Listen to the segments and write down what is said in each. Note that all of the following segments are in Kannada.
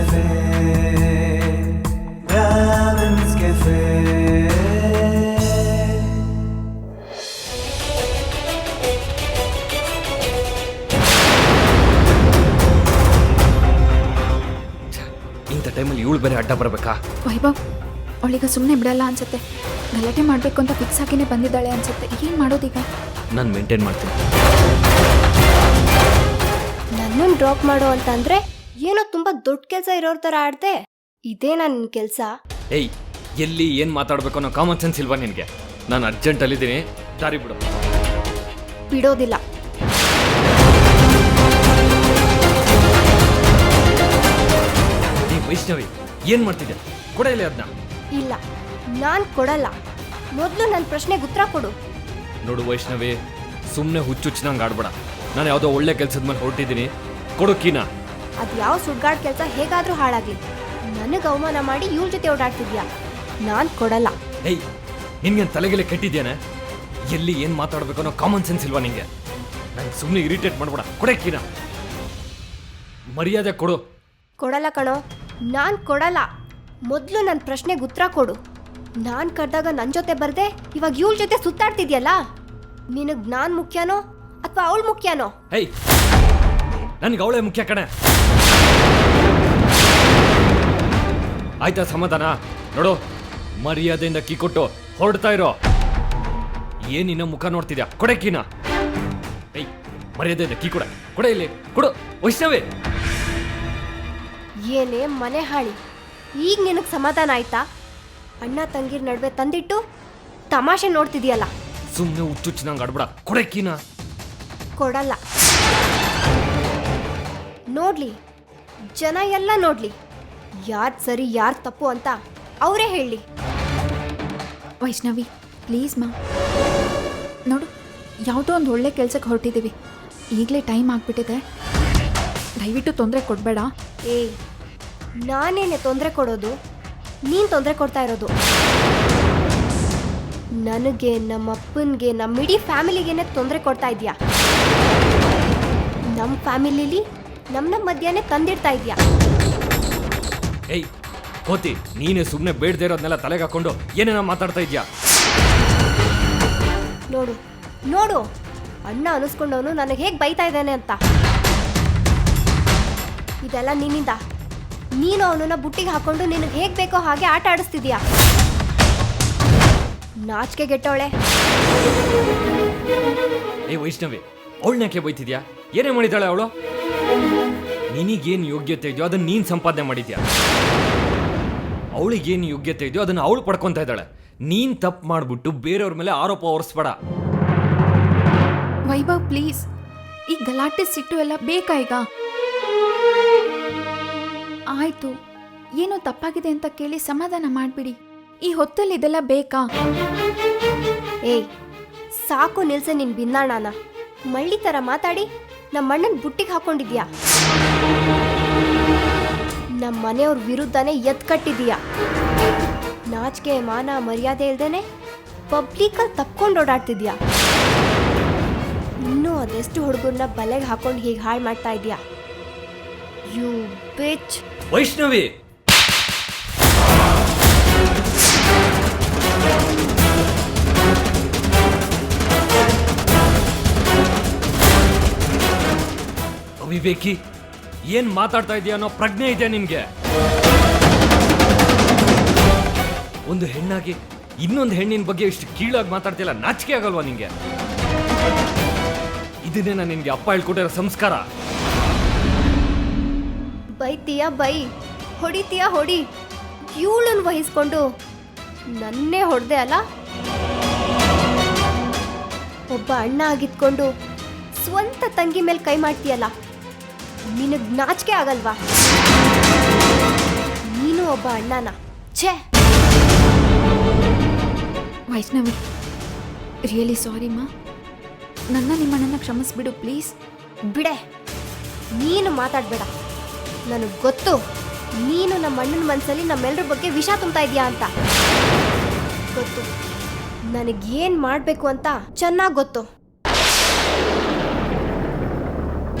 Cafe. Brahmins Cafe. ಇಂಥ ಟೈಮಲ್ಲಿ ಇವಳು ಬೇರೆ ಅಡ್ಡ ಬರಬೇಕಾ? ವೈಭವ್, ಅವಳಿಗೆ ಸುಮ್ಮನೆ ಬಿಡಲ್ಲ ಅನ್ಸುತ್ತೆ. ಗಲಾಟೆ ಮಾಡಬೇಕು ಅಂತ ಫಿಕ್ಸ್ ಆಗಿನೇ ಬಂದಿದ್ದಾಳೆ ಅನ್ಸುತ್ತೆ. ಏನು ಮಾಡೋದೀಗ? ನಾನು ಮೇಂಟೈನ್ ಮಾಡ್ತೀನಿ. ನನ್ನನ್ನು ಡ್ರಾಪ್ ಮಾಡೋ ಅಂತಂದ್ರೆ ಏನೋ ತುಂಬಾ ದೊಡ್ಡ ಕೆಲಸ ಇರೋರ ಥರ ಆಡ್ದೆ. ಇದೇ ನನ್ನ ಕೆಲಸ. ಏಯ್, ಎಲ್ಲಿ ಏನು ಮಾತಾಡಬೇಕು ಅನ್ನೋ ಕಾಮನ್ ಸೆನ್ಸ್ ಇಲ್ವಾ ನಿನಗೆ? ನಾನು ಅರ್ಜೆಂಟಲ್ಲಿದ್ದೀನಿ, ದಾರಿ ಬಿಡು. ಬಿಡೋದಿಲ್ಲ. ವೈಷ್ಣವಿ, ಏನು ಮಾಡ್ತಿದ್ದೆ? ಕೊಡ ಇಲ್ಲ ಅದನ್ನ. ಇಲ್ಲ, ನಾನು ಕೊಡಲ್ಲ. ಮೊದಲು ನನ್ನ ಪ್ರಶ್ನೆಗೆ ಉತ್ತರ ಕೊಡು. ನೋಡು ವೈಷ್ಣವಿ, ಸುಮ್ಮನೆ ಹುಚ್ಚುಚ್ಚನಂಗೆ ಆಡ್ಬೇಡ. ನಾನು ಯಾವುದೋ ಒಳ್ಳೆ ಕೆಲಸದ ಮೇಲೆ ಹೊರಟಿದ್ದೀನಿ, ಕೊಡು ಕೀನಾ. ಅದು ಯಾವ ಸುಡ್ಗಾಡ್ ಕೆಲಸ ಹೇಗಾದ್ರೂ ಹಾಳಾಗ್ಲಿ, ನನಗೆ ಅವಮಾನ ಮಾಡಿ ಇವ್ರ ಜೊತೆ ಓಡಾಡ್ತಿದ್ಯಾ. ನಾನು ಕೊಡಲ್ಲ. ಏಯ್, ನಿನ್ಗೆ ತಲೆಗೆಲೆ ಕೆಟ್ಟಿದ್ದೇನೆ? ಎಲ್ಲಿ ಏನು ಮಾತಾಡಬೇಕು ಅನ್ನೋ ಕಾಮನ್ ಸೆನ್ಸ್ ಇಲ್ವಾ ನಿಂಗೆ? ನನಗೆ ಸುಮ್ಮನೆ ಇರಿಟೇಟ್ ಮಾಡ್ಬೇಡ. ಕೊಡೆ ಕೀನಾ, ಮರ್ಯಾದೆ ಕೊಡು. ಕೊಡಲ್ಲ ಕಣೋ, ನಾನು ಕೊಡಲ್ಲ. ಮೊದಲು ನನ್ನ ಪ್ರಶ್ನೆಗೆ ಉತ್ತರ ಕೊಡು. ನಾನು ಕರೆದಾಗ ನನ್ನ ಜೊತೆ ಬರ್ದೆ ಇವಾಗ ಇವಳ ಜೊತೆ ಸುತ್ತಾಡ್ತಿದ್ಯಲ್ಲ, ನಿನಗೆ ನಾನು ಮುಖ್ಯನೋ ಅಥವಾ ಅವಳು ಮುಖ್ಯನೋ? ಹೇಯ್, ನನಗೆ ಅವಳೇ ಮುಖ್ಯ ಕಣೆ. ಆಯ್ತಾ ಸಮಾಧಾನ? ನೋಡು, ಮರ್ಯಾದೆಯಿಂದ ಕೀ ಕೊಟ್ಟು ಹೊರಡ್ತಾ ಇರೋ. ಏನಿನ್ನ ಮುಖ ನೋಡ್ತಿದ್ಯಾ? ಕೊಡೆ ಕೀನಾ. ಏಯ್, ಮರ್ಯಾದೆಯಿಂದ ಕೀ ಕೊಡ. ಕೊಡೆ ಇಲ್ಲಿ, ಕೊಡು. ವೈಷ್ಣವಿ, ಏನೇ ಮನೆ ಹಾಳಿ, ಈಗ ನಿನಗೆ ಸಮಾಧಾನ ಆಯ್ತಾ? ಅಣ್ಣ ತಂಗಿರ ನಡುವೆ ತಂದಿಟ್ಟು ತಮಾಷೆ ನೋಡ್ತಿದ್ಯಲ್ಲ. ಸುಮ್ಮನೆ ಹುಚ್ಚುಚ್ಚನಂಗೆ ಆಡ್ಬೇಡ. ಕೊಡೆ ಕೀನಾ. ಕೊಡಲ್ಲ. ನೋಡ್ಲಿ, ಜನ ಎಲ್ಲ ನೋಡ್ಲಿ, ಯಾರು ಸರಿ ಯಾರು ತಪ್ಪು ಅಂತ ಅವರೇ ಹೇಳಿ. ವೈಷ್ಣವಿ, ಪ್ಲೀಸ್ ಮಾ. ನೋಡು, ಯಾವುದೋ ಒಂದು ಒಳ್ಳೆ ಕೆಲಸಕ್ಕೆ ಹೊರಟಿದ್ದೀವಿ. ಈಗಲೇ ಟೈಮ್ ಆಗಿಬಿಟ್ಟಿದೆ. ದಯವಿಟ್ಟು ತೊಂದರೆ ಕೊಡಬೇಡ. ಏಯ್, ನಾನೇನೆ ತೊಂದರೆ ಕೊಡೋದು? ನೀನು ತೊಂದರೆ ಕೊಡ್ತಾ ಇರೋದು. ನನಗೆ, ನಮ್ಮ ಅಪ್ಪನಿಗೆ, ನಮ್ಮ ಇಡೀ ಫ್ಯಾಮಿಲಿಗೇನೆ ತೊಂದರೆ ಕೊಡ್ತಾ ಇದೆಯಾ. ನಮ್ಮ ಫ್ಯಾಮಿಲಿಲಿ ನಮ್ಮ ಮಧ್ಯಾಹ್ನ ತಂದಿಡ್ತಾ ಇದೆಯಾ. ಏಯ್ ಕೋತಿ, ನೀನೇ ಸುಮ್ಮನೆ ಬೇಡದೇ ಇರೋದನ್ನೆಲ್ಲ ತಲೆಗೆ ಹಾಕೊಂಡು ಏನೇನೋ ಮಾತಾಡ್ತಾ ಇದ್ಯಾ? ನೋಡು ನೋಡು, ಅಣ್ಣ ಅನಿಸ್ಕೊಂಡವನು ನನಗೆ ಹೇಗೆ ಬೈತಾ ಇದ್ದಾನೆ ಅಂತ. ಇದೆಲ್ಲ ನಿನ್ನಿಂದ. ನೀನು ಅವನನ್ನ ಬುಟ್ಟಿಗೆ ಹಾಕೊಂಡು ನಿನಗೆ ಹೇಗೆ ಬೇಕೋ ಹಾಗೆ ಆಟ ಆಡಿಸ್ತಿದ್ಯಾ. ನಾಚಿಕೆ ಗೆಟ್ಟವಳೆ. ಏ ವೈಷ್ಣವಿ, ಅವಳನ್ಯಾಕೆ ಬೈತಿದ್ಯಾ? ಏನೇ ಮಾಡಿದ್ದಾಳೆ ಅವಳು? ನಿನಗೇನು ಯೋಗ್ಯತೆ ಇದೆಯೋ ಅದನ್ನ ನೀನು ಸಂಪಾದನೆ ಮಾಡಿದ್ಯಾ. ಅವಳಿಗೇನು ಯೋಗ್ಯತೆ ಇದೆಯೋ ಅದನ್ನು ಅವಳು ಪಡ್ಕೊತಾ ಇದ್ದಾಳೆ. ನೀನು ತಪ್ಪು ಮಾಡಿಬಿಟ್ಟು ಬೇರೆಯವ್ರ ಮೇಲೆ ಆರೋಪ ಹೊರಿಸ್ಬೇಡ. ವೈಭವ್, ಪ್ಲೀಸ್, ಈ ಗಲಾಟೆ ಸಿಟ್ಟು ಎಲ್ಲ ಬೇಕಾ ಈಗ? ಆಯ್ತು, ಏನೋ ತಪ್ಪಾಗಿದೆ ಅಂತ ಕೇಳಿ ಸಮಾಧಾನ ಮಾಡಿಬಿಡಿ. ಈ ಹೊತ್ತಲ್ಲಿ ಇದೆಲ್ಲ ಬೇಕಾ? ಏಯ್, ಸಾಕು ನಿಲ್ಸೆ ನಿನ್ ಬಿನ್ನಾಣನ. ಮಳ್ಳಿ ಥರ ಮಾತಾಡಿ ನಮ್ಮ ಅಣ್ಣನ ಬುಟ್ಟಿಗೆ ಹಾಕೊಂಡಿದ್ಯಾ. ನಮ್ಮ ಮನೆಯವ್ರ ವಿರುದ್ಧನೇ ಎತ್ಕಟ್ಟಿದೀಯಾ. ನಾಚಿಕೆ ಮಾನ ಮರ್ಯಾದೆ ಇಲ್ದೇನೆ ಪಬ್ಲಿಕಲ್ಲಿ ತಪ್ಕೊಂಡು ಓಡಾಡ್ತಿದ್ಯಾ. ಇನ್ನೂ ಅದೆಷ್ಟು ಹುಡುಗರನ್ನ ಬಲೆಗೆ ಹಾಕೊಂಡು ಹೀಗೆ ಹಾಳು ಮಾಡ್ತಾ ಇದೀಯಾ. ಯು ಬಿಚ್. ವೈಷ್ಣವಿ, ಅವಿವೇಕಿ, ಏನ್ ಮಾತಾಡ್ತಾ ಇದೀಯ ಅನ್ನೋ ಪ್ರಜ್ಞೆ ಇದೆ ನಿನ್ಗೆ? ಒಂದು ಹೆಣ್ಣಾಗಿ ಇನ್ನೊಂದು ಹೆಣ್ಣಿನ ಬಗ್ಗೆ ಇಷ್ಟು ಕೀಳಾಗಿ ಮಾತಾಡ್ತಿಲ್ಲ, ನಾಚಿಕೆ ಆಗಲ್ವಾ ನಿಂಗೆ? ಇದನ್ನೇನ ನಿನ್ಗೆ ಅಪ್ಪ ಹೇಳ್ಕೊಟ್ಟಿರೋ ಸಂಸ್ಕಾರ? ಬೈತೀಯ ಬೈ, ಹೊಡಿತೀಯ ಹೊಡಿ. ಇವಳನ್ನು ವಹಿಸ್ಕೊಂಡು ನನ್ನೇ ಹೊಡೆದೆ ಅಲ್ಲ. ಒಬ್ಬ ಅಣ್ಣ ಆಗಿದ್ಕೊಂಡು ಸ್ವಂತ ತಂಗಿ ಮೇಲೆ ಕೈ ಮಾಡ್ತೀಯಲ್ಲ, ನಿನಗೆ ನಾಚಿಕೆ ಆಗಲ್ವಾ? ನೀನು ಒಬ್ಬ ಅಣ್ಣನ. ಛೇ. ವೈಷ್ಣವಿ, ರಿಯಲಿ ಸಾರಿ ಮಾ. ನಿಮ್ಮಣ್ಣನ ಕ್ಷಮಿಸ್ಬಿಡು ಪ್ಲೀಸ್. ಬಿಡೆ, ನೀನು ಮಾತಾಡಬೇಡ. ನನಗೆ ಗೊತ್ತು ನೀನು ನಮ್ಮ ಅಣ್ಣನ ಮನಸ್ಸಲ್ಲಿ ನಮ್ಮೆಲ್ಲರ ಬಗ್ಗೆ ವಿಷ ತುಂಬ್ತಾ ಇದೆಯಾ ಅಂತ. ಗೊತ್ತು, ನನಗೇನು ಮಾಡಬೇಕು ಅಂತ ಚೆನ್ನಾಗಿ ಗೊತ್ತು.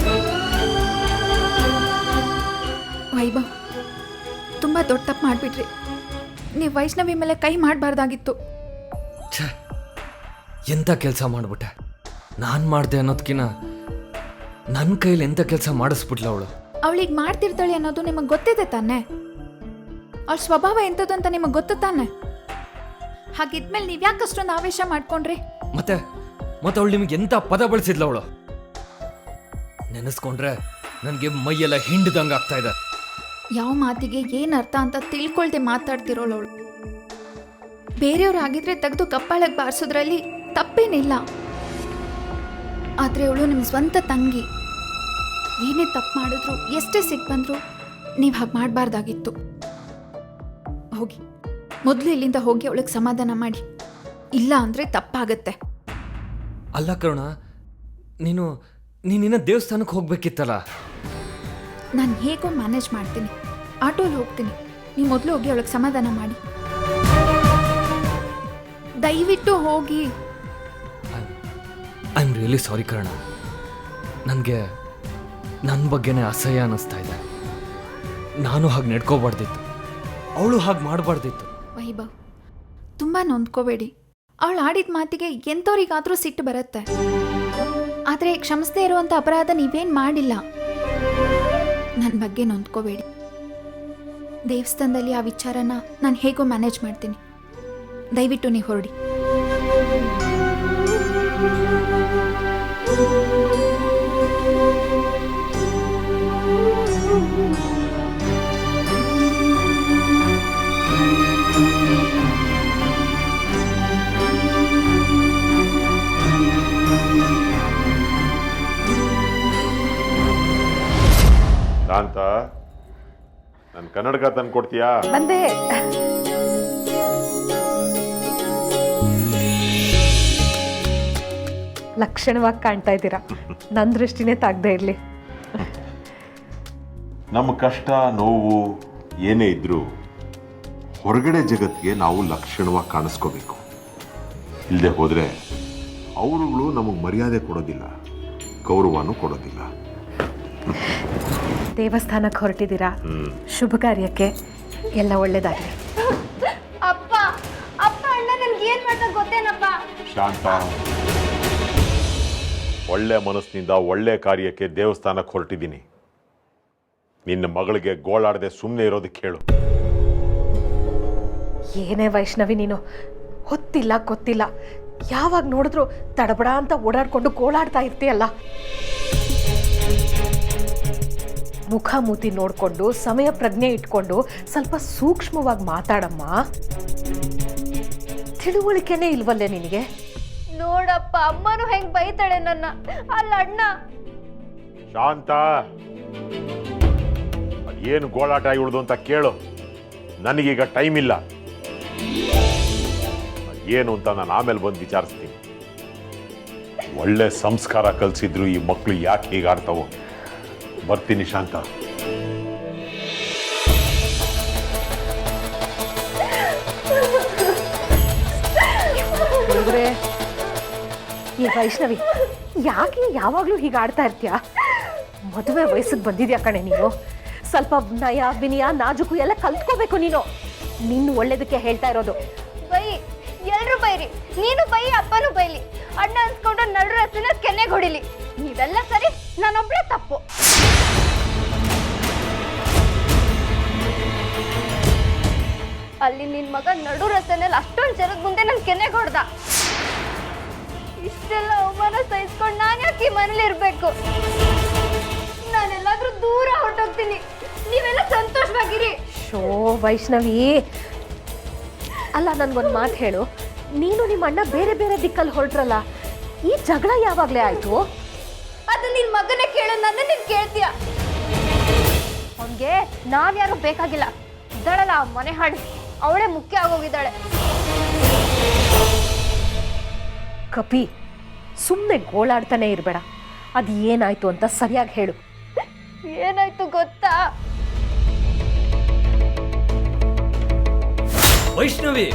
ವೈಭವ್, ತುಂಬ ದೊಡ್ಡ ತಪ್ಪು ಮಾಡಿಬಿಟ್ರಿ. ನೀವು ವೈಷ್ಣವಿ ಮೇಲೆ ಕೈ ಮಾಡಬಾರ್ದಾಗಿತ್ತು. ಛೇ, ಎಂಥ ಕೆಲಸ ಮಾಡಿಬಿಟ್ಟೆ. ನಾನು ಮಾಡಿದೆ ಅನ್ನೋದಕ್ಕಿಂತ ನನ್ನ ಕೈಲಿ ಎಂಥ ಕೆಲಸ ಮಾಡಿಸ್ಬಿಟ್ಲ ಅವಳು. ಅವಳಿಗೆ ಮಾಡ್ತಿರ್ತಾಳೆ ಅನ್ನೋದು ನಿಮಗೆ ಗೊತ್ತಿದೆ ತಾನೆ? ಅವಳ ಸ್ವಭಾವ ಎಂಥದ್ದು ಅಂತ ನಿಮಗೆ ಗೊತ್ತು ತಾನೆ? ಹಾಗಿದ್ಮೇಲೆ ನೀವು ಯಾಕೆ ಅಷ್ಟೊಂದು ಆವೇಶ ಮಾಡ್ಕೊಂಡ್ರಿ? ಮತ್ತೆ ಅವಳು ನಿಮಗೆ ಎಂಥ ಪದ ಬಳಸಿದ್ಲ ಅವಳು. ನೆನೆಸ್ಕೊಂಡ್ರೆ ನನಗೆ ಮೈಯೆಲ್ಲ ಹಿಂಡ್ದಂಗೆ ಆಗ್ತಾ ಇದೆ. ಯಾವ ಮಾತಿಗೆ ಏನು ಅರ್ಥ ಅಂತ ತಿಳ್ಕೊಳ್ದೆ ಮಾತಾಡ್ತಿರೋಳು ಅವಳು. ಬೇರೆಯವ್ರಾಗಿದ್ರೆ ತೆಗೆದು ಕಪ್ಪಾಳಕ್ಕೆ ಬಾರಿಸೋದ್ರಲ್ಲಿ ತಪ್ಪೇನಿಲ್ಲ. ಆದರೆ ಅವಳು ನಿಮ್ಮ ಸ್ವಂತ ತಂಗಿ. ಏನೇ ತಪ್ಪು ಮಾಡಿದ್ರು, ಎಷ್ಟೇ ಸಿಟ್ಟು ಬಂದರೂ ನೀವು ಹಾಗೆ ಮಾಡಬಾರ್ದಾಗಿತ್ತು. ಹೋಗಿ ಮೊದಲು ಇಲ್ಲಿಂದ ಹೋಗಿ ಅವಳಿಗೆ ಸಮಾಧಾನ ಮಾಡಿ. ಇಲ್ಲ ಅಂದರೆ ತಪ್ಪಾಗತ್ತೆ. ಅಲ್ಲ ಕರುಣ, ನೀನಿನ್ನ ದೇವಸ್ಥಾನಕ್ಕೆ ಹೋಗ್ಬೇಕಿತ್ತಲ್ಲ. ನಾನು ಹೇಗೋ ಮ್ಯಾನೇಜ್ ಮಾಡ್ತೀನಿ. ಆಟೋಲ್ಲಿ ಹೋಗ್ತೀನಿ. ನೀವು ಮೊದಲು ಹೋಗಿ ಅವಳಿಗೆ ಸಮಾಧಾನ ಮಾಡಿ. ದಯವಿಟ್ಟು ಹೋಗಿ. ಐ ಆಮ್ ರಿಯಲಿ ಸಾರಿ ಕರುಣ. ನನಗೆ ನನ್ನ ಬಗ್ಗೆನೇ ಅಸಹ್ಯ ಅನ್ನಿಸ್ತಾ ಇದೆ. ನಾನು ಹಾಗೆ ನಡ್ಕೋಬಾರ್ದಿತ್ತು, ಅವಳು ಹಾಗೆ ಮಾಡಬಾರ್ದಿತ್ತು. ವೈಭವ್, ತುಂಬ ನೊಂದ್ಕೋಬೇಡಿ. ಅವಳು ಆಡಿದ ಮಾತಿಗೆ ಎಂಥವ್ರಿಗಾದರೂ ಸಿಟ್ಟು ಬರುತ್ತೆ. ಆದರೆ ಕ್ಷಮಿಸದೇ ಇರುವಂಥ ಅಪರಾಧ ನೀವೇನು ಮಾಡಿಲ್ಲ. ನನ್ನ ಬಗ್ಗೆ ನೊಂದ್ಕೋಬೇಡಿ. ದೇವಸ್ಥಾನದಲ್ಲಿ ಆ ವಿಚಾರನ ನಾನು ಹೇಗೋ ಮ್ಯಾನೇಜ್ ಮಾಡ್ತೀನಿ. ದಯವಿಟ್ಟು ನೀವು ಹೊರಡಿ. ಶಾಂತ, ನನ್ನ ಕನ್ನಡಕ ತಂದು ಕೊಡ್ತೀಯಾ? ಬಂದೆ. ಲಕ್ಷಣವಾಗಿ ಕಾಣ್ತಾ ಇದ್ದೀರಾ. ನನ್ನ ದೃಷ್ಟಿನೇ ತಾಗದೇ ಇರಲಿ. ನಮ್ಮ ಕಷ್ಟ ನೋವು ಏನೇ ಇದ್ರೂ ಹೊರಗಡೆ ಜಗತ್ತಿಗೆ ನಾವು ಲಕ್ಷಣವಾಗಿ ಕಾಣಿಸ್ಕೋಬೇಕು. ಇಲ್ಲದೆ ಹೋದರೆ ಅವರುಗಳು ನಮಗೆ ಮರ್ಯಾದೆ ಕೊಡೋದಿಲ್ಲ, ಗೌರವನೂ ಕೊಡೋದಿಲ್ಲ. ದೇವಸ್ಥಾನಕ್ಕೆ ಹೊರಟಿದ್ದೀರಾ, ಶುಭ ಕಾರ್ಯಕ್ಕೆ. ಎಲ್ಲ ಒಳ್ಳೇದಾಗಲಿ. ಅಪ್ಪ ಅಪ್ಪ ಅಣ್ಣ ನನ್ಗೆ ಏನ್ ಮಾಡ್ತಾ ಗೊತ್ತೇನಪ್ಪ? ಶಾಂತ, ಒಳ್ಳೆ ಮನಸ್ಸಿನಿಂದ ಒಳ್ಳೆ ಕಾರ್ಯಕ್ಕೆ ದೇವಸ್ಥಾನಕ್ಕೆ ಹೊರಟಿದ್ದೀನಿ. ನಿನ್ನ ಮಗಳಿಗೆ ಗೋಳಾಡದೆ ಸುಮ್ಮನೆ ಇರೋದಕ್ಕೆ ಹೇಳು. ಏನೇ ವೈಷ್ಣವಿ ನೀನು, ಹೊತ್ತಿಲ್ಲ ಗೊತ್ತಿಲ್ಲ, ಯಾವಾಗ ನೋಡಿದ್ರು ತಡಬಡ ಅಂತ ಓಡಾಡ್ಕೊಂಡು ಗೋಳಾಡ್ತಾ ಇರ್ತೀಯಲ್ಲ. ಮುಖ ಮೂತಿ ನೋಡಿಕೊಂಡು ಸಮಯ ಪ್ರಜ್ಞೆ ಇಟ್ಕೊಂಡು ಸ್ವಲ್ಪ ಸೂಕ್ಷ್ಮವಾಗಿ ಮಾತಾಡಮ್ಮ. ತಿಳುವಳಿಕೆನೇ ಇಲ್ವಲ್ಲೇ ನಿನಗೆ? ನೋಡಪ್ಪ, ಅಮ್ಮನು ಹೆಂಗ್ ಬೈತಾಳೆ ನನ್ನ. ಅಲ್ಲ ಅಣ್ಣ. ಶಾಂತ, ಅದೇನು ಗೋಳಾಟ ಇವಳ್ದು ಅಂತ ಕೇಳು. ನನಗೀಗ ಟೈಮ್ ಇಲ್ಲ. ಏನು ಅಂತ ನಾನು ಆಮೇಲೆ ಬಂದು ವಿಚಾರಿಸ್ತೀನಿ. ಒಳ್ಳೆ ಸಂಸ್ಕಾರ ಕಲಿಸಿದ್ರು ಈ ಮಕ್ಕಳು ಯಾಕೆ ಹೀಗಾಡ್ತಾವೋ. ಬರ್ತೀನಿ ಶಾಂತ. ಈ ವೈಷ್ಣವಿ ಯಾಕೆ ಯಾವಾಗಲೂ ಹೀಗೆ ಆಡ್ತಾ ಇರ್ತೀಯ? ಮದುವೆ ವಯಸ್ಸಿಗೆ ಬಂದಿದ್ಯಾ ಕಣೆ ನೀನು. ಸ್ವಲ್ಪ ನಯ ವಿನಯ ನಾಜುಕು ಎಲ್ಲ ಕಲ್ತ್ಕೋಬೇಕು ನೀನು. ನಿನ್ನ ಒಳ್ಳೇದಕ್ಕೆ ಹೇಳ್ತಾ ಇರೋದು. ಬೈ, ಎಲ್ರು ಬೈರಿ. ನೀನು ಬೈ, ಅಪ್ಪನೂ ಬೈಲಿ. ಅಣ್ಣ ಅನ್ಸ್ಕೊಂಡು ನಡು ರಸ್ತೆನ ಕೆನ್ನೆಗೆ ಹೊಡಿಲಿ. ನೀವೆಲ್ಲ ಸರಿ, ನಾನೊಬ್ಳೆ ತಪ್ಪು. ಅಲ್ಲಿ ನಿನ್ ಮಗ ನಡು ರಸ್ತೆನಲ್ಲಿ ಅಷ್ಟೊಂದು ಜನದ ಮುಂದೆ ನನ್ ಕೆನ್ನೆಗೆ ಹೊಡ್ದ. ಇಷ್ಟೆಲ್ಲ ಅವಮಾನ ಸಹಿಸ್ಕೊಂಡು ನಾನು ಯಾಕೆ ಈ ಮನೇಲಿ ಇರ್ಬೇಕು? ನಾನೆಲ್ಲಾದ್ರೂ ದೂರ ಹೊರಟೋಗ್ತೀನಿ. ನೀವೆಲ್ಲ ಸಂತೋಷವಾಗಿರಿ. ಶೋ ವೈಷ್ಣವಿ, ಅಲ್ಲ ನನ್ಗೊಂದು ಮಾತು ಹೇಳು. ನೀನು ನಿಮ್ಮ ಅಣ್ಣ ಬೇರೆ ಬೇರೆ ದಿಕ್ಕಲ್ಲಿ ಹೊರಟ್ರಲ್ಲ, ಈ ಜಗಳ ಯಾವಾಗಲೇ ಆಯ್ತು? ಅದು ನಿನ್ ಮಗನೇ ಕೇಳು, ನನ್ನ ನೀನ್ ಕೇಳ್ತೀಯ? ಅವನ್ಗೆ ನಾನ್ ಯಾರು ಬೇಕಾಗಿಲ್ಲ. ಇದ್ದಾಳಲ್ಲ ಆ ಮನೆ ಹಾಡಿ, ಅವಳೇ ಮುಖ್ಯ ಆಗೋಗಿದ್ದಾಳೆ. ಕಪಿ, ಸುಮ್ಮನೆ ಗೋಳಾಡ್ತಾನೆ ಇರಬೇಡ. ಅದು ಏನಾಯ್ತು ಅಂತ ಸರಿಯಾಗಿ ಹೇಳು. ಏನಾಯ್ತು ಗೊತ್ತಾ? ವೈಷ್ಣವಿ,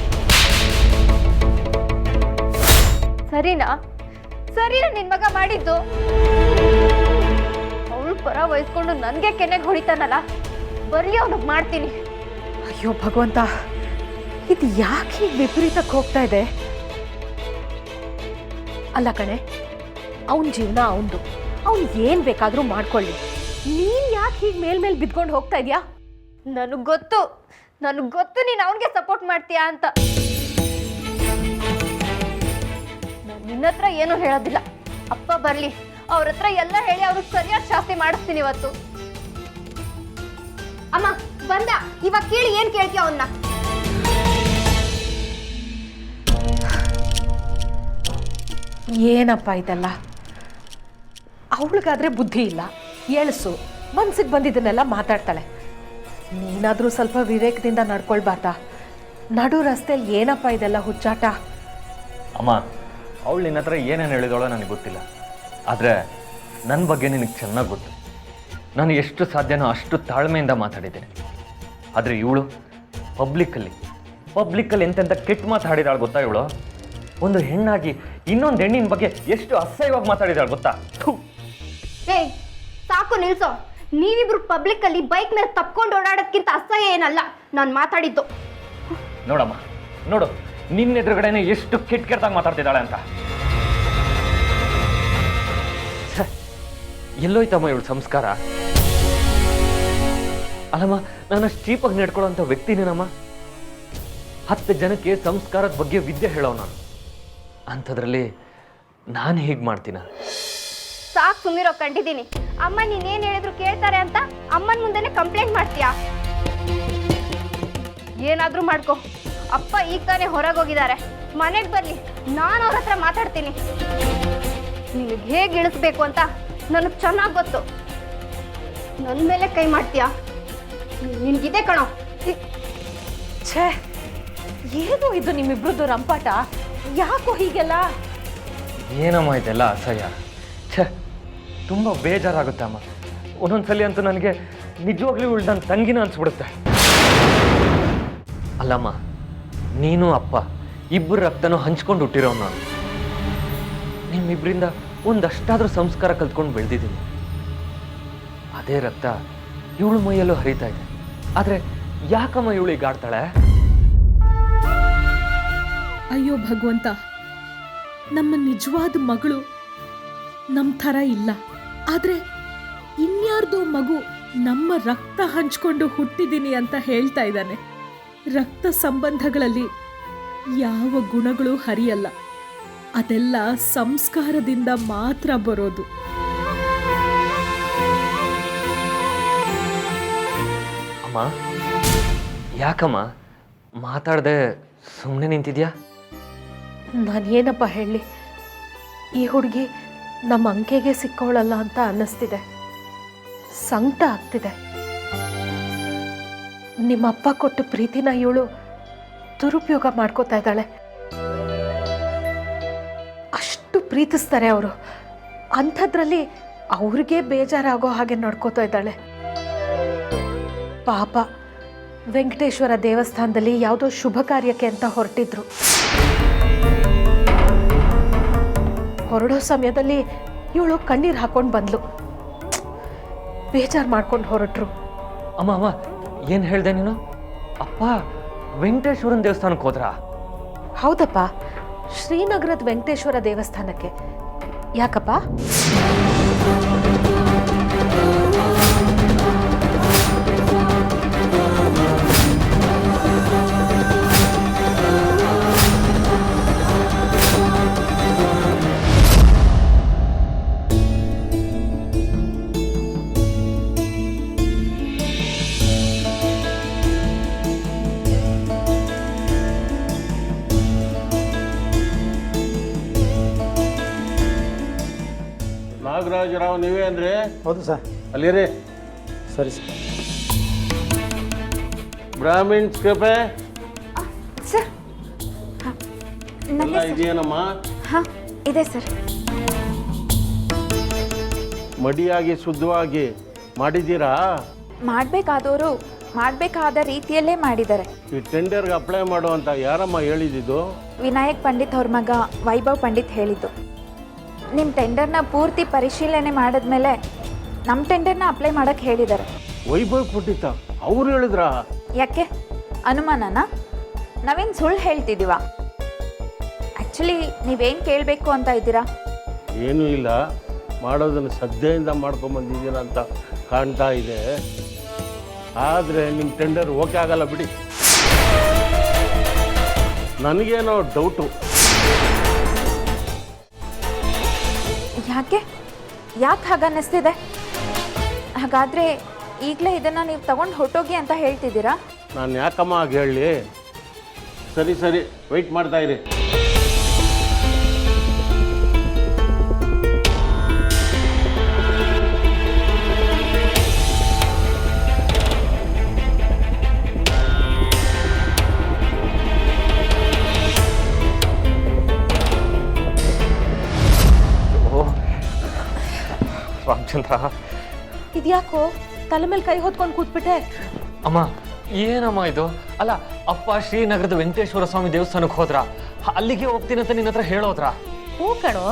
ಸರಿನಾ ನಿನ್ ಮಗ ಮಾಡಿದ್ದು? ಅವಳು ಪರ ವಹಿಸ್ಕೊಂಡು ನನ್ಗೆ ಕೆನೆಗೆ ಹೊಡಿತಾನಲ್ಲ, ಬರ್ಲಿ ಅವನಿಗೆ ಮಾಡ್ತೀನಿ. ಅಯ್ಯೋ ಭಗವಂತ, ಇದು ಯಾಕೆ ಹೀಗೆ ವಿಪರೀತಕ್ಕೆ ಹೋಗ್ತಾ ಇದೆ? ಅಲ್ಲ ಕಣೆ, ಅವನ ಜೀವನ ಅವನದು, ಅವ್ನು ಏನು ಬೇಕಾದರೂ ಮಾಡ್ಕೊಳ್ಳಿ. ನೀನು ಯಾಕೆ ಹೀಗೆ ಮೇಲ್ಮೇಲೆ ಬಿದ್ಕೊಂಡು ಹೋಗ್ತಾ ಇದೆಯಾ? ನನಗೆ ಗೊತ್ತು ನೀನು ಅವನಿಗೆ ಸಪೋರ್ಟ್ ಮಾಡ್ತೀಯಾ ಅಂತ. ನಾನು ನಿನ್ನ ಹತ್ರ ಏನೂ ಹೇಳೋದಿಲ್ಲ. ಅಪ್ಪ ಬರಲಿ, ಅವ್ರ ಹತ್ರ ಎಲ್ಲ ಹೇಳಿ ಅವ್ರಿಗೆ ಸರಿಯಾದ ಶಾಸ್ತಿ ಮಾಡಿಸ್ತೀನಿ ಇವತ್ತು. ಅಮ್ಮ ಬಂದ, ಇವಾಗ ಕೇಳಿ ಏನು ಕೇಳ್ತೀಯ ಅವನ್ನ? ಏನಪ್ಪ ಇದೆಲ್ಲ? ಅವಳಿಗಾದ್ರೆ ಬುದ್ಧಿ ಇಲ್ಲ, ಎಳಸು ಮನ್ಸಿಗೆ ಬಂದಿದ್ದನ್ನೆಲ್ಲ ಮಾತಾಡ್ತಾಳೆ. ನೀನಾದರೂ ಸ್ವಲ್ಪ ವಿವೇಕದಿಂದ ನಡ್ಕೊಳ್ಬಾರ್ದಾ? ನಡು ರಸ್ತೆಯಲ್ಲಿ ಏನಪ್ಪ ಇದೆಲ್ಲ ಹುಚ್ಚಾಟ? ಅಮ್ಮ, ಅವಳು ನಿನ್ನ ಹತ್ರ ಏನೇನು ಹೇಳಿದವಳೋ ನನಗೆ ಗೊತ್ತಿಲ್ಲ, ಆದರೆ ನನ್ನ ಬಗ್ಗೆ ನಿನಗೆ ಚೆನ್ನಾಗಿ ಗೊತ್ತು. ನಾನು ಎಷ್ಟು ಸಾಧ್ಯನೋ ಅಷ್ಟು ತಾಳ್ಮೆಯಿಂದ ಮಾತಾಡಿದ್ದೇನೆ. ಆದರೆ ಇವಳು ಪಬ್ಲಿಕ್ಕಲ್ಲಿ ಎಂತೆಂಥ ಕೆಟ್ಟ ಮಾತಾಡಿದಾಳು ಗೊತ್ತಾ? ಇವಳು ಒಂದು ಹೆಣ್ಣಾಗಿ ಇನ್ನೊಂದು ಹೆಣ್ಣಿನ ಬಗ್ಗೆ ಎಷ್ಟು ಅಸಹ್ಯವಾಗಿ ಮಾತಾಡಿದಾಳು ಗೊತ್ತಾ? ಏಯ್ ಸಾಕು ನಿಲ್ಸೋ. ನೀವಿಬ್ರು ಪಬ್ಲಿಕ್ಕಲ್ಲಿ ಬೈಕ್ ಮೇಲೆ ತಪ್ಕೊಂಡು ಓಡಾಡೋದ್ಕಿಂತ ಅಸಹ್ಯ ಏನಲ್ಲ ನಾನು ಮಾತಾಡಿದ್ದು. ನೋಡಮ್ಮ, ನೋಡು ನಿನ್ನ ಎದುರುಗಡೆನೆ ಎಷ್ಟು ಕೆಟ್ಟದಾಗಿ ಮಾತಾಡ್ತಿದ್ದಾಳೆ ಅಂತ. ಎಲ್ಲೋಯ್ತಮ್ಮ ಇವಳು ಸಂಸ್ಕಾರ? ಅಲ್ಲಮ್ಮ, ನಾನು ಅಷ್ಟು ಚೀಪಾಗಿ ನಡ್ಕೊಳ್ಳೋಂಥ ವ್ಯಕ್ತಿನೇನಮ್ಮ? 10 ಜನಕ್ಕೆ ಸಂಸ್ಕಾರದ ಬಗ್ಗೆ ವಿದ್ಯೆ ಹೇಳೋ ನಾನು. ಅಂಥದ್ರಲ್ಲಿ ನಾನು ಹೇಗೆ ಮಾಡ್ತೀನ? ಸಾಕು ಸುಮ್ಮಿರೋ, ಕಂಡಿದ್ದೀನಿ. ಅಮ್ಮ ನೀನೇನು ಹೇಳಿದ್ರು ಕೇಳ್ತಾರೆ ಅಂತ ಅಮ್ಮನ ಮುಂದೆನೆ ಕಂಪ್ಲೇಂಟ್ ಮಾಡ್ತೀಯಾ? ಏನಾದರೂ ಮಾಡ್ಕೊ. ಅಪ್ಪ ಈಗ ತಾನೇ ಹೊರಗೆ ಹೋಗಿದ್ದಾರೆ, ಮನೆಗೆ ಬರಲಿ, ನಾನು ಅವ್ರ ಹತ್ರ ಮಾತಾಡ್ತೀನಿ. ನಿನಗೆ ಹೇಗೆ ಇಳಿಸ್ಬೇಕು ಅಂತ ನನಗೆ ಚೆನ್ನಾಗಿ ಗೊತ್ತು. ನನ್ನ ಮೇಲೆ ಕೈ ಮಾಡ್ತೀಯಾ? ನಿನ್ಗಿದೆ ಕಣೋ. ಛೇ, ಏನು ಇದು ನಿಮ್ಮಿಬ್ರದ್ದು ರಂಪಾಟ? ಯಾಕೋ ಹೀಗೆಲ್ಲ? ಏನಮ್ಮ ಇದೆಲ್ಲ ಅಸಹ್ಯ. ತುಂಬ ಬೇಜಾರಾಗುತ್ತೆ ಅಮ್ಮ. ಒಂದೊಂದ್ಸಲಿ ಅಂತೂ ನನಗೆ ನಿಜವಾಗ್ಲೂ ಇವಳು ನನ್ನ ತಂಗಿನ ಅನ್ಸ್ಬಿಡುತ್ತೆ. ಅಲ್ಲಮ್ಮ, ನೀನು ಅಪ್ಪ ಇಬ್ಬರು ರಕ್ತನೂ ಹಂಚ್ಕೊಂಡು ಹುಟ್ಟಿರೋ ನಾನು. ನಿಮ್ಮಿಬ್ಬರಿಂದ ಒಂದಷ್ಟಾದರೂ ಸಂಸ್ಕಾರ ಕಲ್ತ್ಕೊಂಡು ಬೆಳೆದಿದ್ದೀನಿ. ಅದೇ ರಕ್ತ ಇವಳು ಮೈಯಲ್ಲೂ ಹರಿತಾ ಇದೆ. ಆದರೆ ಯಾಕಮ್ಮ ಇವಳು ಈಗ ಆಡ್ತಾಳೆ? ಅಯ್ಯೋ ಭಗವಂತ, ನಮ್ಮ ನಿಜವಾದ ಮಗಳು ನಮ್ಮ ಥರ ಇಲ್ಲ. ಆದರೆ ಇನ್ಯಾರ್ದೋ ಮಗು ನಮ್ಮ ರಕ್ತ ಹಂಚ್ಕೊಂಡು ಹುಟ್ಟಿದ್ದೀನಿ ಅಂತ ಹೇಳ್ತಾ ಇದ್ದಾನೆ. ರಕ್ತ ಸಂಬಂಧಗಳಲ್ಲಿ ಯಾವ ಗುಣಗಳು ಹರಿಯಲ್ಲ, ಅದೆಲ್ಲ ಸಂಸ್ಕಾರದಿಂದ ಮಾತ್ರ ಬರೋದು. ಅಮ್ಮ, ಯಾಕಮ್ಮ ಮಾತಾಡದೆ ಸುಮ್ಮನೆ ನಿಂತಿದ್ಯಾ? ನಾನೇನಪ್ಪ ಹೇಳಲಿ, ಈ ಹುಡುಗಿ ನಮ್ಮ ಅಂಕೆಗೆ ಸಿಕ್ಕೋಳಲ್ಲ ಅಂತ ಅನ್ನಿಸ್ತಿದೆ. ಸಂಕಟ ಆಗ್ತಿದೆ. ನಿಮ್ಮಪ್ಪ ಕೊಟ್ಟ ಪ್ರೀತಿನ ಇವಳು ದುರುಪಯೋಗ ಮಾಡ್ಕೋತಾ ಇದ್ದಾಳೆ. ಅಷ್ಟು ಪ್ರೀತಿಸ್ತಾರೆ ಅವರು, ಅಂಥದ್ರಲ್ಲಿ ಅವ್ರಿಗೆ ಬೇಜಾರಾಗೋ ಹಾಗೆ ನಡ್ಕೋತಾ ಇದ್ದಾಳೆ. ಪಾಪ ವೆಂಕಟೇಶ್ವರ ದೇವಸ್ಥಾನದಲ್ಲಿ ಯಾವುದೋ ಶುಭ ಕಾರ್ಯಕ್ಕೆ ಅಂತ ಹೊರಟಿದ್ರು. ಹೊರಡೋ ಸಮಯದಲ್ಲಿ ಇವಳು ಕಣ್ಣೀರು ಹಾಕೊಂಡು ಬಂದ್ಲು. ಬೇಜಾರು ಮಾಡ್ಕೊಂಡು ಹೊರಟ್ರು. ಅಮ್ಮ, ಏನು ಹೇಳ್ದೆ ನೀನು? ಅಪ್ಪ ವೆಂಕಟೇಶ್ವರನ ದೇವಸ್ಥಾನಕ್ಕೆ ಹೋದ್ರಾ? ಹೌದಪ್ಪ, ಶ್ರೀನಗರದ ವೆಂಕಟೇಶ್ವರ ದೇವಸ್ಥಾನಕ್ಕೆ. ಯಾಕಪ್ಪ? ನಾಗರಾಜರಾವ್ ನೀವೇ ಅಂದ್ರೆ? ಹೌದು ಸರ್. ಅಲ್ಲಿರಿ. ಸರಿ ಸರ್. Brahmins cafe sir. ಎಲ್ಲ ಇದೆಯೇನಮ್ಮ? ಹಾಂ ಇದೆ ಸರ್. ಮಡಿಯಾಗಿ ಶುದ್ಧವಾಗಿ ಮಾಡಿದ್ದೀರಾ? ಮಾಡಬೇಕಾದವರು ಮಾಡಬೇಕಾದ ರೀತಿಯಲ್ಲೇ ಮಾಡಿದ್ದಾರೆ. ಈ ಟೆಂಡರ್ಗೆ ಅಪ್ಲೈ ಮಾಡುವಂತ ಯಾರಮ್ಮ ಹೇಳಿದ್ದು? ವಿನಾಯಕ್ ಪಂಡಿತ್ ಅವ್ರ ಮಗ ವೈಭವ್ ಪಂಡಿತ್ ಹೇಳಿದ್ದು. ನಿಮ್ಮ ಟೆಂಡರ್ನ ಪೂರ್ತಿ ಪರಿಶೀಲನೆ ಮಾಡಿದ್ಮೇಲೆ ನಮ್ಮ ಟೆಂಡರ್ನ ಅಪ್ಲೈ ಮಾಡೋಕ್ಕೆ ಹೇಳಿದ್ದಾರೆ. ವೈಭವ್ ಪಂಡಿತ ಅವ್ರು ಹೇಳಿದ್ರಾ? ಯಾಕೆ ಅನುಮಾನನಾ? ನಾವೇನು ಸುಳ್ಳು ಹೇಳ್ತಿದ್ದೀವ? ಆ್ಯಕ್ಚುಲಿ ನೀವೇನು ಕೇಳಬೇಕು ಅಂತ ಇದ್ದೀರಾ? ಏನೂ ಇಲ್ಲ, ಮಾಡೋದನ್ನು ಶ್ರದ್ಧೆಯಿಂದ ಮಾಡ್ಕೊಂಬಂದಿದ್ದೀರ ಅಂತ ಕಾಣ್ತಾ ಇದೆ. ಆದರೆ ನಿಮ್ಮ ಟೆಂಡರ್ ಓಕೆ ಆಗಲ್ಲ ಬಿಡಿ. ನನಗೇನೋ ಡೌಟು. ಯಾಕೆ ಹಾಗೆ ಅನ್ನಿಸ್ತಿದೆ? ಹಾಗಾದರೆ ಈಗಲೇ ಇದನ್ನು ನೀವು ತಗೊಂಡು ಹೊರಟೋಗಿ ಅಂತ ಹೇಳ್ತಿದ್ದೀರಾ? ನಾನು ಯಾಕಮ್ಮ ಹಾಗೆ ಹೇಳಿ? ಸರಿ ವೆಯ್ಟ್ ಮಾಡ್ತಾ ಇರಿ. ರಾಮಚಂದ್ರ, ಇದ್ಯಾಕೋ ತಲೆ ಮೇಲೆ ಕೈ ಹೊತ್ಕೊಂಡು ಕೂತ್ಬಿಟ್ಟೆ? ಅಮ್ಮ ಏನಮ್ಮ ಇದು? ಅಲ್ಲ, ಅಪ್ಪ ಶ್ರೀನಗರದ ವೆಂಕಟೇಶ್ವರ ಸ್ವಾಮಿ ದೇವಸ್ಥಾನಕ್ಕೆ ಹೋದ್ರ? ಅಲ್ಲಿಗೆ ಹೋಗ್ತೀನಿ ಅಂತ ನಿನ್ನ ಹತ್ರ ಹೇಳೋದ್ರಾ? ಹ್ಞೂ ಕಣೋ,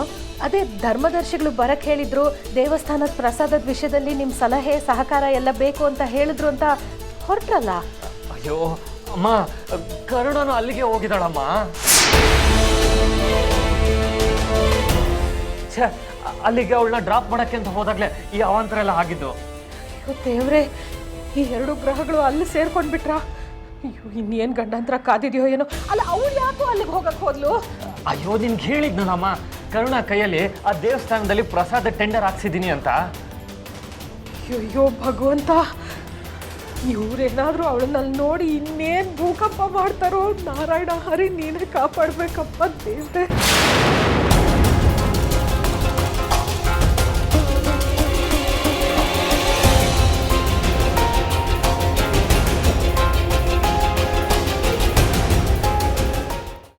ಅದೇ ಧರ್ಮದರ್ಶಿಗಳು ಬರಕ್ಕೆ ಹೇಳಿದ್ರು, ದೇವಸ್ಥಾನದ ಪ್ರಸಾದದ ವಿಷಯದಲ್ಲಿ ನಿಮ್ಮ ಸಲಹೆ ಸಹಕಾರ ಎಲ್ಲ ಬೇಕು ಅಂತ ಹೇಳಿದ್ರು ಅಂತ ಹೊರಟ್ರಲ್ಲ. ಅಯ್ಯೋ ಅಮ್ಮ, ಕರುಣನು ಅಲ್ಲಿಗೆ ಹೋಗಿದ್ದಾಳಮ್ಮ. ಛೇ, ಅಲ್ಲಿಗೆ ಅವಳನ್ನ ಡ್ರಾಪ್ ಮಾಡಕ್ಕೆ ಅಂತ ಹೋದಾಗ್ಲೇ ಈ ಅವಾಂತರ ಎಲ್ಲ ಆಗಿದ್ದು. ಅಯ್ಯೋ ದೇವ್ರೆ, ಈ 2 ಗ್ರಹಗಳು ಅಲ್ಲಿ ಸೇರ್ಕೊಂಡ್ಬಿಟ್ರಾ? ಅಯ್ಯೋ, ಇನ್ನೇನು ಗಂಡಂತರ ಕಾದಿದೆಯೋ ಏನೋ. ಅಲ್ಲ, ಅವಳು ಯಾಕೋ ಅಲ್ಲಿಗೆ ಹೋಗಕ್ಕೆ ಹೋದ್ಲು? ಅಯ್ಯೋ, ನಿನ್ಗೆ ಹೇಳಿದ್ನಲ್ಲಮ್ಮ, ಕರುಣ ಕೈಯಲ್ಲಿ ಆ ದೇವಸ್ಥಾನದಲ್ಲಿ ಪ್ರಸಾದ ಟೆಂಡರ್ ಹಾಕ್ಸಿದ್ದೀನಿ ಅಂತ. ಅಯ್ಯೋ ಭಗವಂತ, ಇವರೇನಾದರೂ ಅವಳನ್ನಲ್ಲಿ ನೋಡಿ ಇನ್ನೇನು ಭೂಕಂಪ ಮಾಡ್ತಾರೋ? ನಾರಾಯಣ ಹರಿ, ನೀನೇ ಕಾಪಾಡಬೇಕಪ್ಪ ದೇವ್ರೆ.